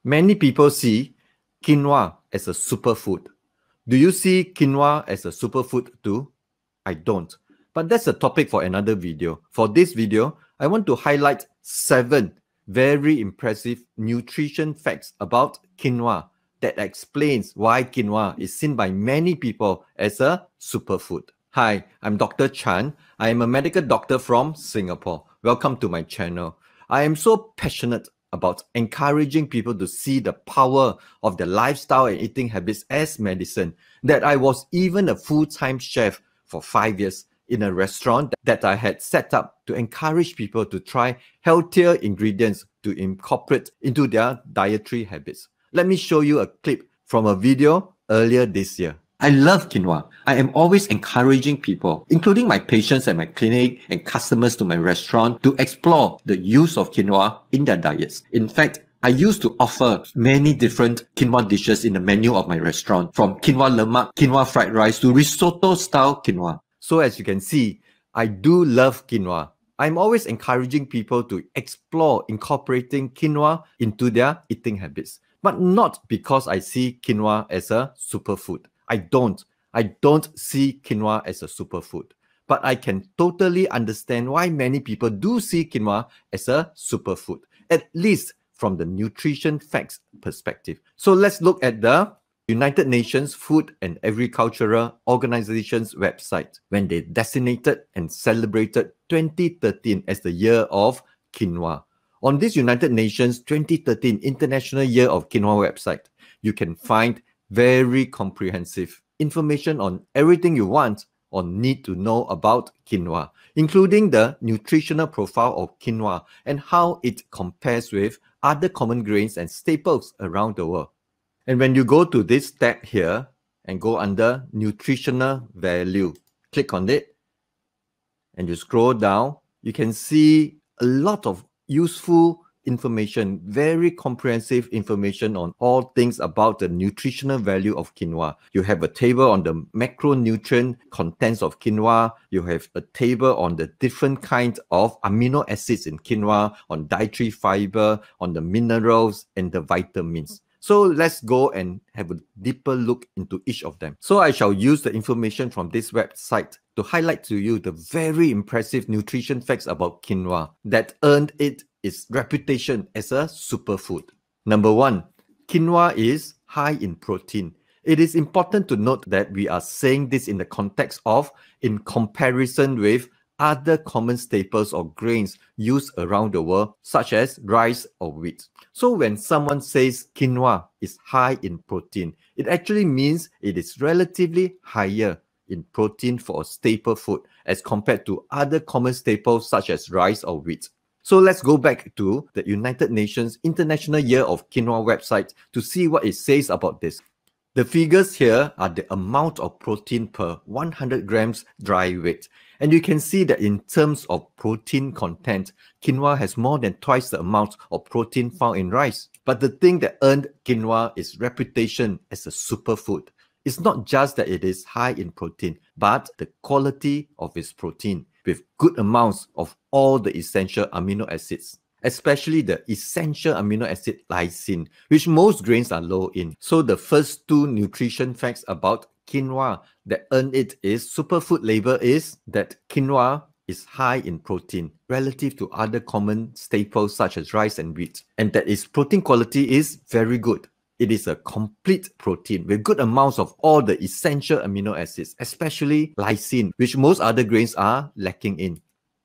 Many people see quinoa as a superfood. Do you see quinoa as a superfood too? I don't. But that's a topic for another video. For this video, I want to highlight 7 very impressive nutrition facts about quinoa that explains why quinoa is seen by many people as a superfood. Hi, I'm Dr. Chan. I am a medical doctor from Singapore. Welcome to my channel. I am so passionate about encouraging people to see the power of their lifestyle and eating habits as medicine that I was even a full-time chef for 5 years in a restaurant that I had set up to encourage people to try healthier ingredients to incorporate into their dietary habits. Let me show you a clip from a video earlier this year. I love quinoa. I am always encouraging people, including my patients at my clinic and customers to my restaurant, to explore the use of quinoa in their diets. In fact, I used to offer many different quinoa dishes in the menu of my restaurant, from quinoa lemak, quinoa fried rice to risotto style quinoa. So as you can see, I do love quinoa. I'm always encouraging people to explore incorporating quinoa into their eating habits, but not because I see quinoa as a superfood. I don't see quinoa as a superfood, but I can totally understand why many people do see quinoa as a superfood, at least from the nutrition facts perspective. So let's look at the United Nations Food and Agricultural Organization's website when they designated and celebrated 2013 as the year of quinoa. On this United Nations 2013 International Year of Quinoa website, you can find very comprehensive information on everything you want or need to know about quinoa, including the nutritional profile of quinoa and how it compares with other common grains and staples around the world. And when you go to this tab here and go under nutritional value, click on it and you scroll down, you can see a lot of useful information, very comprehensive information on all things about the nutritional value of quinoa. You have a table on the macronutrient contents of quinoa. You have a table on the different kinds of amino acids in quinoa, on dietary fiber, on the minerals and the vitamins. So let's go and have a deeper look into each of them. So I shall use the information from this website to highlight to you the very impressive nutrition facts about quinoa that earned it its reputation as a superfood. Number 1, quinoa is high in protein. It is important to note that we are saying this in the context of in comparison with other common staples or grains used around the world, such as rice or wheat. So when someone says quinoa is high in protein, it actually means it is relatively higher in protein for a staple food as compared to other common staples such as rice or wheat. So let's go back to the United Nations International Year of Quinoa website to see what it says about this. The figures here are the amount of protein per 100 grams dry weight. And you can see that in terms of protein content, quinoa has more than twice the amount of protein found in rice. But the thing that earned quinoa its reputation as a superfood is not just that it is high in protein, but the quality of its protein, with good amounts of all the essential amino acids, especially the essential amino acid lysine, which most grains are low in. So the first 2 nutrition facts about quinoa that earned it its superfood label is that quinoa is high in protein relative to other common staples such as rice and wheat, and that its protein quality is very good. It is a complete protein with good amounts of all the essential amino acids, especially lysine, which most other grains are lacking in.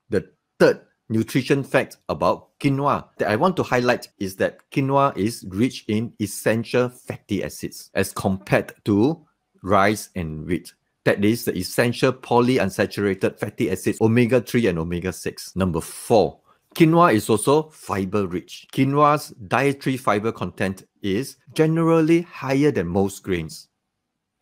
The third nutrition fact about quinoa that I want to highlight is that quinoa is rich in essential fatty acids as compared to rice and wheat. That is the essential polyunsaturated fatty acids omega-3 and omega-6. Number 4. Quinoa is also fiber rich. Quinoa's dietary fiber content is generally higher than most grains.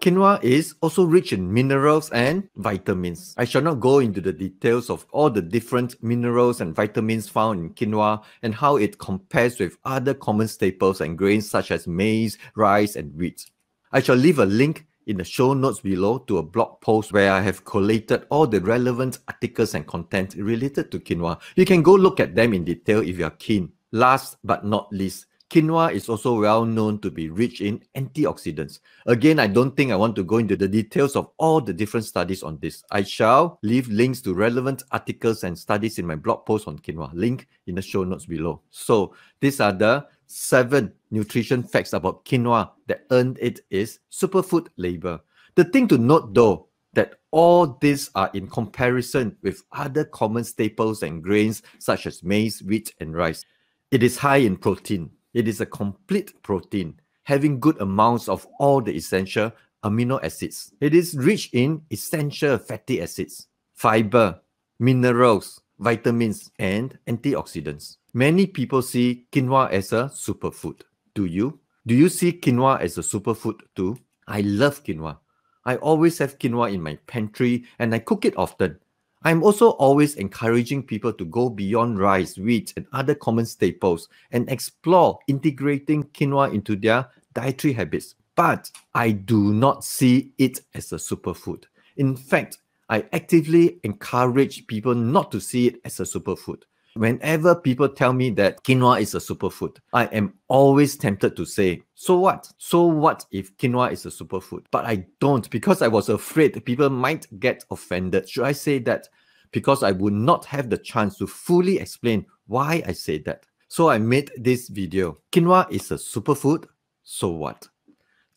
Quinoa is also rich in minerals and vitamins. I shall not go into the details of all the different minerals and vitamins found in quinoa and how it compares with other common staples and grains such as maize, rice, and wheat. I shall leave a link in the show notes below to a blog post where I have collated all the relevant articles and content related to quinoa. You can go look at them in detail if you are keen. Last but not least, quinoa is also well known to be rich in antioxidants. Again, I don't think I want to go into the details of all the different studies on this. I shall leave links to relevant articles and studies in my blog post on quinoa, link in the show notes below. So these are the 7 nutrition facts about quinoa that earned it its superfood label. The thing to note though, that all these are in comparison with other common staples and grains such as maize, wheat, and rice. It is high in protein. It is a complete protein, having good amounts of all the essential amino acids. It is rich in essential fatty acids, fiber, minerals, vitamins, and antioxidants. Many people see quinoa as a superfood. Do you? Do you see quinoa as a superfood too? I love quinoa. I always have quinoa in my pantry and I cook it often. I'm also always encouraging people to go beyond rice, wheat, and other common staples and explore integrating quinoa into their dietary habits. But I do not see it as a superfood. In fact, I actively encourage people not to see it as a superfood. Whenever people tell me that quinoa is a superfood, I am always tempted to say, so what? So what if quinoa is a superfood? But I don't, because I was afraid people might get offended. Should I say that? Because I would not have the chance to fully explain why I say that. So I made this video. Quinoa is a superfood, so what?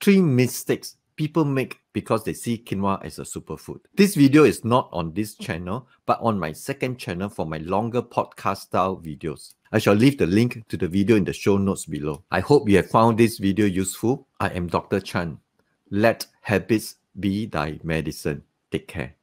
3 mistakes people make because they see quinoa as a superfood. This video is not on this channel, but on my second channel for my longer podcast style videos. I shall leave the link to the video in the show notes below. I hope you have found this video useful. I am Dr. Chan. Let habits be thy medicine. Take care.